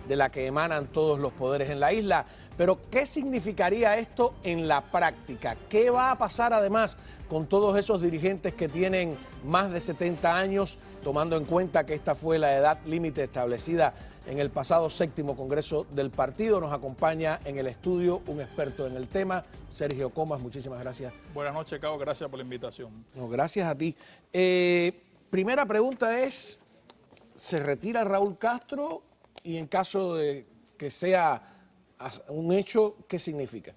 de la que emanan todos los poderes en la isla. Pero, ¿qué significaría esto en la práctica? ¿Qué va a pasar además con todos esos dirigentes que tienen más de 70 años, tomando en cuenta que esta fue la edad límite establecida en el pasado 7º Congreso del partido? Nos acompaña en el estudio un experto en el tema, Sergio Comas. Muchísimas gracias. Buenas noches, Cabo. Gracias por la invitación. No, gracias a ti. Primera pregunta es, ¿se retira Raúl Castro? Y en caso de que sea un hecho, ¿qué significa?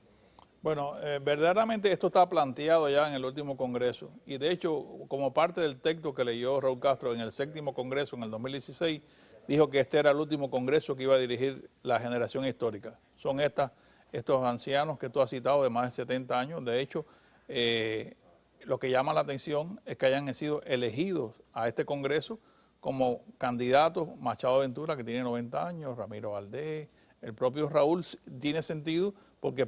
Bueno, verdaderamente esto está planteado ya en el último Congreso y de hecho, como parte del texto que leyó Raúl Castro en el 7º Congreso en el 2016, dijo que este era el último Congreso que iba a dirigir la generación histórica. Son estos ancianos que tú has citado de más de 70 años. De hecho, lo que llama la atención es que hayan sido elegidos a este Congreso como candidatos Machado Ventura, que tiene 90 años, Ramiro Valdés, el propio Raúl. Tiene sentido porque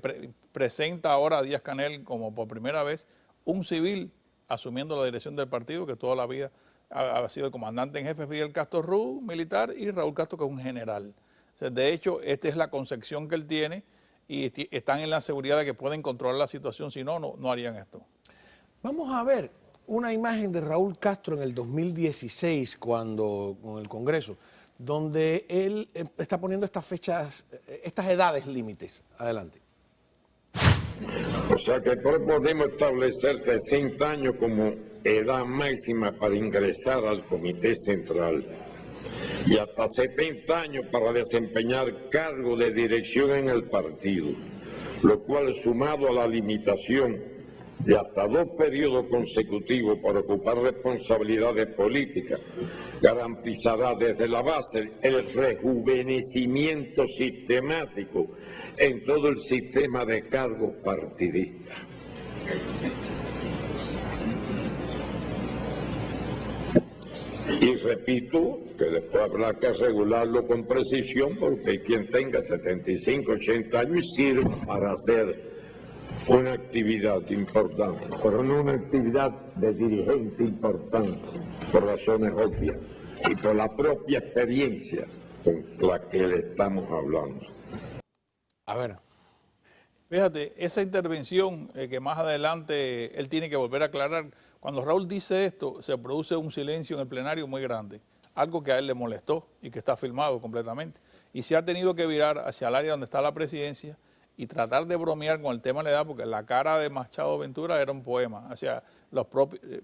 presenta ahora a Díaz-Canel como por primera vez un civil asumiendo la dirección del partido, que toda la vida ha sido el comandante en jefe Fidel Castro Ruz, militar, y Raúl Castro, que es un general. O sea, de hecho, esta es la concepción que él tiene y están en la seguridad de que pueden controlar la situación, si no, no harían esto. Vamos a ver una imagen de Raúl Castro en el 2016, con el Congreso, donde él está poniendo estas fechas, estas edades límites. Adelante. O sea que podemos establecer 60 años como edad máxima para ingresar al Comité Central y hasta 70 años para desempeñar cargo de dirección en el partido, lo cual, sumado a la limitación de hasta 2 periodos consecutivos para ocupar responsabilidades políticas, garantizará desde la base el rejuvenecimiento sistemático en todo el sistema de cargos partidistas. Y repito que después habrá que regularlo con precisión, porque quien tenga 75, 80 años sirve para hacer una actividad importante, pero no una actividad de dirigente importante, por razones obvias y por la propia experiencia con la que le estamos hablando. A ver. Fíjate, esa intervención que más adelante él tiene que volver a aclarar, cuando Raúl dice esto, se produce un silencio en el plenario muy grande, algo que a él le molestó y que está filmado completamente. Y se ha tenido que virar hacia el área donde está la presidencia y tratar de bromear con el tema de la edad, porque la cara de Machado Ventura era un poema. O sea,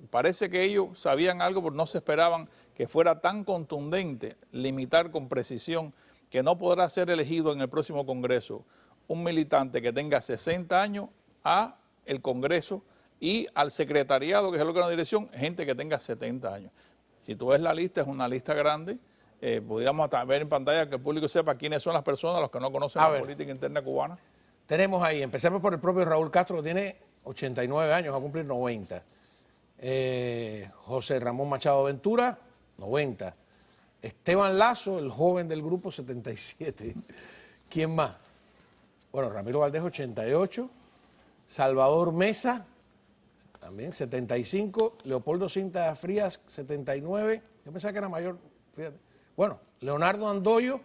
parece que ellos sabían algo, pero no se esperaban que fuera tan contundente, limitar con precisión, que no podrá ser elegido en el próximo Congreso un militante que tenga 60 años a el Congreso y al secretariado, que es el órgano de dirección, gente que tenga 70 años. Si tú ves la lista, es una lista grande. Podríamos hasta ver en pantalla que el público sepa quiénes son las personas, los que no conocen la política interna cubana. Tenemos ahí, empecemos por el propio Raúl Castro, que tiene 89 años, va a cumplir 90. José Ramón Machado Ventura, 90. Esteban Lazo, el joven del grupo, 77. ¿Quién más? Bueno, Ramiro Valdés, 88. Salvador Mesa, también 75. Leopoldo Cinta Frías, 79. Yo pensaba que era mayor, fíjate. Bueno, Leonardo Andoyo,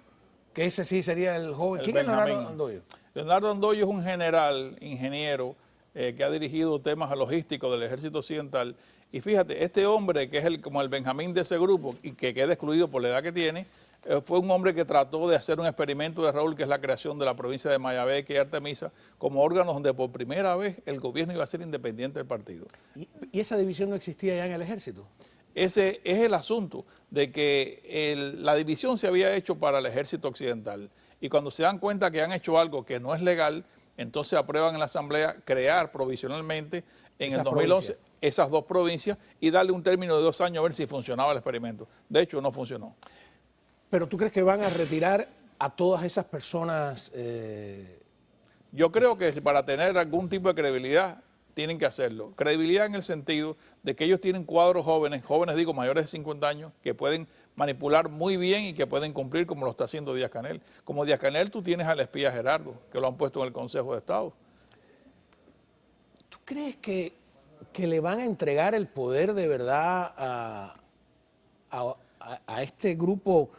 que ese sí sería el joven. ¿Quién es Leonardo Andoyo? Leonardo Andoyo es un general, ingeniero, que ha dirigido temas logísticos del Ejército Occidental. Y fíjate, este hombre, que es como el Benjamín de ese grupo y que queda excluido por la edad que tiene, fue un hombre que trató de hacer un experimento de Raúl, que es la creación de la provincia de Mayabeque y Artemisa, como órganos donde por primera vez el gobierno iba a ser independiente del partido. ¿Y esa división no existía ya en el ejército? Ese es el asunto, de que la división se había hecho para el Ejército Occidental. Y cuando se dan cuenta que han hecho algo que no es legal, entonces aprueban en la Asamblea crear provisionalmente en el 2011 esas 2 provincias y darle un término de 2 años a ver si funcionaba el experimento. De hecho, no funcionó. ¿Pero tú crees que van a retirar a todas esas personas? Yo creo que para tener algún tipo de credibilidad tienen que hacerlo. Credibilidad en el sentido de que ellos tienen cuadros jóvenes digo, mayores de 50 años, que pueden manipular muy bien y que pueden cumplir como lo está haciendo Díaz-Canel. Como Díaz-Canel tú tienes al espía Gerardo, que lo han puesto en el Consejo de Estado. ¿Tú crees que le van a entregar el poder de verdad a este grupo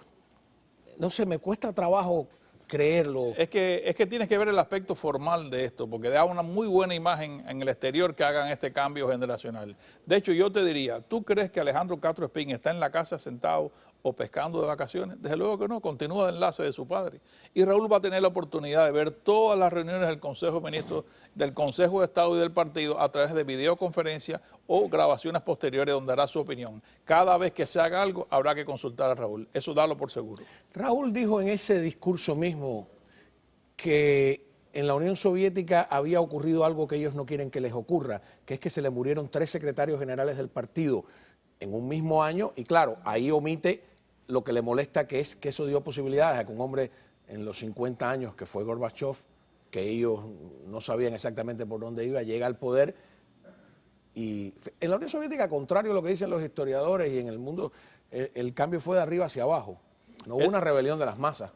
no sé, me cuesta trabajo creerlo. Es que tienes que ver el aspecto formal de esto, porque da una muy buena imagen en el exterior que hagan este cambio generacional. De hecho, yo te diría, ¿tú crees que Alejandro Castro Espín está en la casa sentado o pescando de vacaciones? Desde luego que no, continúa el enlace de su padre. Y Raúl va a tener la oportunidad de ver todas las reuniones del Consejo de Ministros, del Consejo de Estado y del partido a través de videoconferencia o grabaciones posteriores donde hará su opinión. Cada vez que se haga algo, habrá que consultar a Raúl. Eso dalo por seguro. Raúl dijo en ese discurso mismo que en la Unión Soviética había ocurrido algo que ellos no quieren que les ocurra, que es que se le murieron 3 secretarios generales del partido en un mismo año, y claro, ahí omite lo que le molesta, que es que eso dio posibilidades a que un hombre en los 50 años, que fue Gorbachev, que ellos no sabían exactamente por dónde iba, llega al poder. Y en la Unión Soviética, contrario a lo que dicen los historiadores y en el mundo, el cambio fue de arriba hacia abajo. No hubo una rebelión de las masas.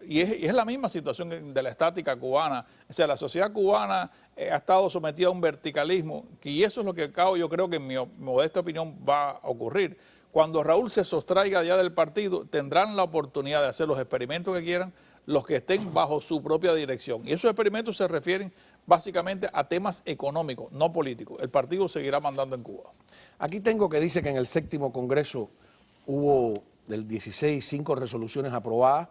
Y es la misma situación de la estática cubana. O sea, la sociedad cubana ha estado sometida a un verticalismo, y eso es lo que yo creo que en mi modesta opinión va a ocurrir. Cuando Raúl se sostraiga ya del partido, tendrán la oportunidad de hacer los experimentos que quieran, los que estén bajo su propia dirección. Y esos experimentos se refieren básicamente a temas económicos, no políticos. El partido seguirá mandando en Cuba. Aquí tengo que dice que en el 7º Congreso hubo del 16 5 resoluciones aprobadas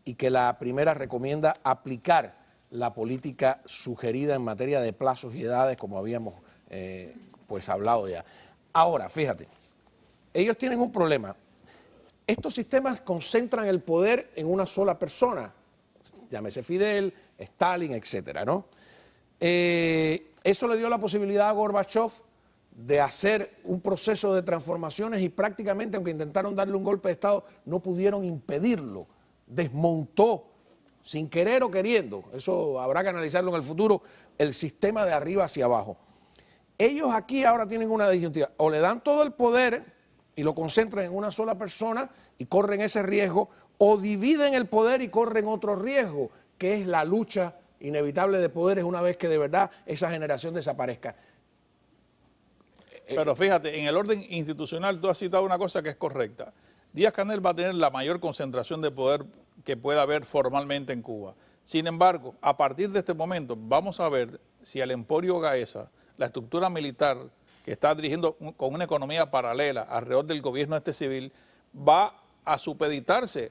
y que la primera recomienda aplicar la política sugerida en materia de plazos y edades, como habíamos pues hablado ya. Ahora, fíjate, ellos tienen un problema. Estos sistemas concentran el poder en una sola persona, llámese Fidel, Stalin, etcétera, ¿no? Eso le dio la posibilidad a Gorbachev de hacer un proceso de transformaciones y prácticamente, aunque intentaron darle un golpe de Estado, no pudieron impedirlo. Desmontó, sin querer o queriendo, eso habrá que analizarlo en el futuro, el sistema de arriba hacia abajo. Ellos aquí ahora tienen una disyuntiva, o le dan todo el poder y lo concentran en una sola persona y corren ese riesgo, o dividen el poder y corren otro riesgo, que es la lucha inevitable de poderes una vez que de verdad esa generación desaparezca. Pero fíjate, en el orden institucional tú has citado una cosa que es correcta. Díaz-Canel va a tener la mayor concentración de poder que pueda haber formalmente en Cuba. Sin embargo, a partir de este momento vamos a ver si el Emporio Gaesa, la estructura militar que está dirigiendo con una economía paralela alrededor del gobierno civil, va a supeditarse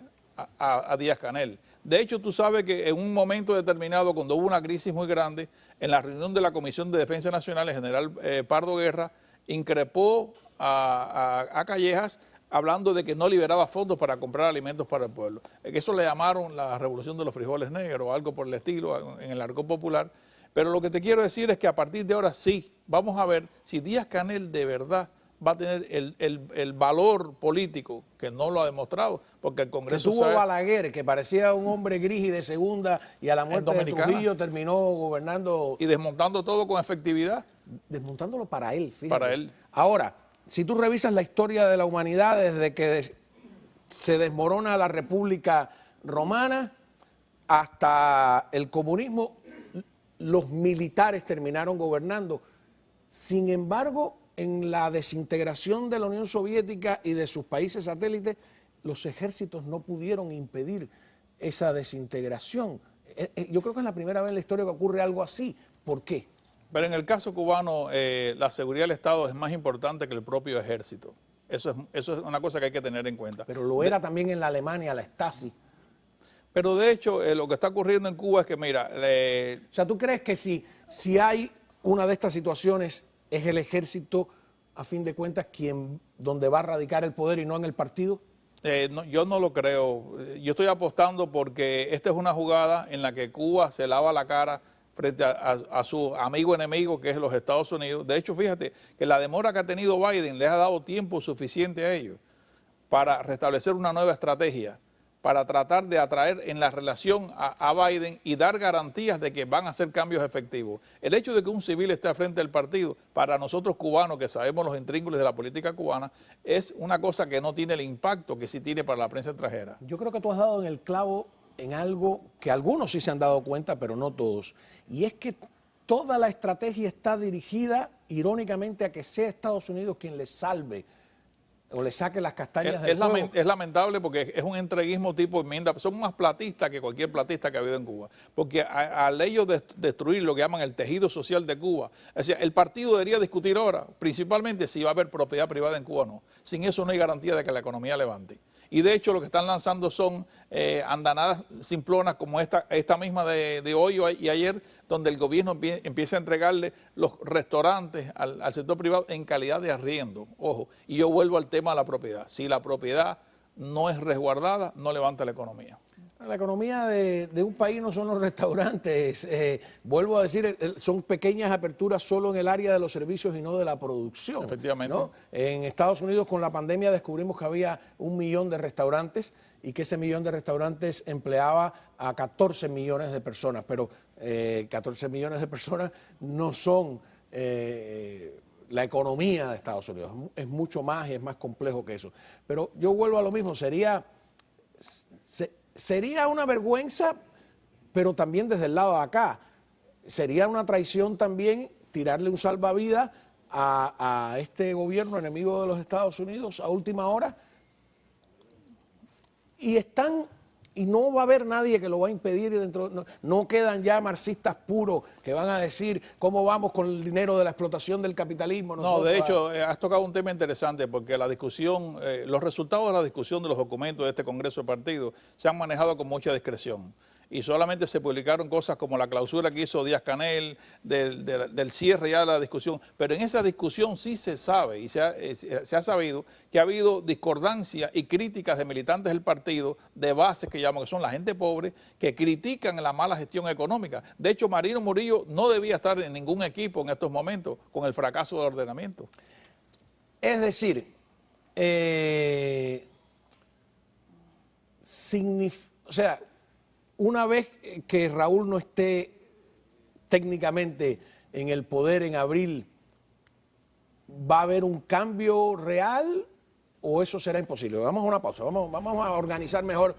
a Díaz-Canel. De hecho, tú sabes que en un momento determinado, cuando hubo una crisis muy grande, en la reunión de la Comisión de Defensa Nacional, el general Pardo Guerra increpó a Callejas hablando de que no liberaba fondos para comprar alimentos para el pueblo. Eso le llamaron la revolución de los frijoles negros o algo por el estilo en el argot popular. Pero lo que te quiero decir es que a partir de ahora sí, vamos a ver si Díaz-Canel de verdad va a tener el valor político, que no lo ha demostrado, porque el Congreso que tuvo Balaguer, que parecía un hombre gris y de segunda, y a la muerte de Trujillo terminó gobernando. Y desmontando todo con efectividad. Desmontándolo para él, fíjate. Para él. Ahora, si tú revisas la historia de la humanidad desde que se desmorona la República Romana hasta el comunismo, los militares terminaron gobernando. Sin embargo, en la desintegración de la Unión Soviética y de sus países satélites, los ejércitos no pudieron impedir esa desintegración. Yo creo que es la primera vez en la historia que ocurre algo así. ¿Por qué? Pero en el caso cubano, la seguridad del Estado es más importante que el propio ejército. Eso es una cosa que hay que tener en cuenta. Pero lo era también en la Alemania, la Stasi. Pero de hecho, lo que está ocurriendo en Cuba es que, mira... O sea, ¿tú crees que si hay una de estas situaciones, es el ejército, a fin de cuentas, donde va a radicar el poder y no en el partido? No, yo no lo creo. Yo estoy apostando porque esta es una jugada en la que Cuba se lava la cara frente a su amigo enemigo, que es los Estados Unidos. De hecho, fíjate que la demora que ha tenido Biden les ha dado tiempo suficiente a ellos para restablecer una nueva estrategia, para tratar de atraer en la relación a Biden y dar garantías de que van a hacer cambios efectivos. El hecho de que un civil esté al frente del partido, para nosotros cubanos que sabemos los intríngulis de la política cubana, es una cosa que no tiene el impacto que sí tiene para la prensa extranjera. Yo creo que tú has dado en el clavo en algo que algunos sí se han dado cuenta, pero no todos. Y es que toda la estrategia está dirigida, irónicamente, a que sea Estados Unidos quien les salve o le saque las castañas del Es, fuego. es lamentable porque es un entreguismo tipo enmienda. Son más platistas que cualquier platista que ha habido en Cuba. Porque al ellos destruir lo que llaman el tejido social de Cuba, es decir, el partido debería discutir ahora, principalmente si va a haber propiedad privada en Cuba o no. Sin eso no hay garantía de que la economía levante. Y de hecho lo que están lanzando son andanadas simplonas como esta misma de hoy y ayer, donde el gobierno empieza a entregarle los restaurantes al sector privado en calidad de arriendo. Ojo, y yo vuelvo al tema de la propiedad. Si la propiedad no es resguardada, no levanta la economía. La economía de un país no son los restaurantes, vuelvo a decir, son pequeñas aperturas solo en el área de los servicios y no de la producción. Efectivamente. ¿No? En Estados Unidos con la pandemia descubrimos que había 1 millón de restaurantes y que ese millón de restaurantes empleaba a 14 millones de personas, pero 14 millones de personas no son la economía de Estados Unidos, es mucho más y es más complejo que eso. Pero yo vuelvo a lo mismo, sería una vergüenza, pero también desde el lado de acá. Sería una traición también tirarle un salvavidas a este gobierno enemigo de los Estados Unidos a última hora. Y no va a haber nadie que lo va a impedir. No quedan ya marxistas puros que van a decir cómo vamos con el dinero de la explotación del capitalismo. No, de hecho, has tocado un tema interesante porque la discusión, los resultados de la discusión de los documentos de este Congreso de Partidos se han manejado con mucha discreción. Y solamente se publicaron cosas como la clausura que hizo Díaz-Canel, del cierre ya de la discusión. Pero en esa discusión sí se sabe y se ha sabido que ha habido discordancia y críticas de militantes del partido, de base que llaman, que son la gente pobre, que critican la mala gestión económica. De hecho, Marino Murillo no debía estar en ningún equipo en estos momentos con el fracaso del ordenamiento. Es decir, una vez que Raúl no esté técnicamente en el poder en abril, ¿va a haber un cambio real o eso será imposible? Vamos a una pausa, vamos a organizar mejor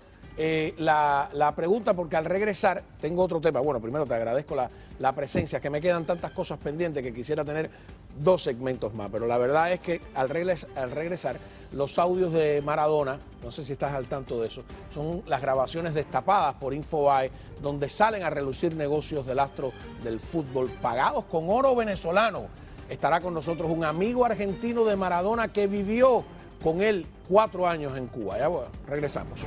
la pregunta, porque al regresar tengo otro tema. Bueno, primero te agradezco la presencia, que me quedan tantas cosas pendientes que quisiera tener 2 segmentos más, pero la verdad es que al regresar los audios de Maradona, no sé si estás al tanto de eso, son las grabaciones destapadas por Infobae, donde salen a relucir negocios del astro del fútbol pagados con oro venezolano. Estará con nosotros un amigo argentino de Maradona que vivió con él 4 años en Cuba. Ya bueno, regresamos.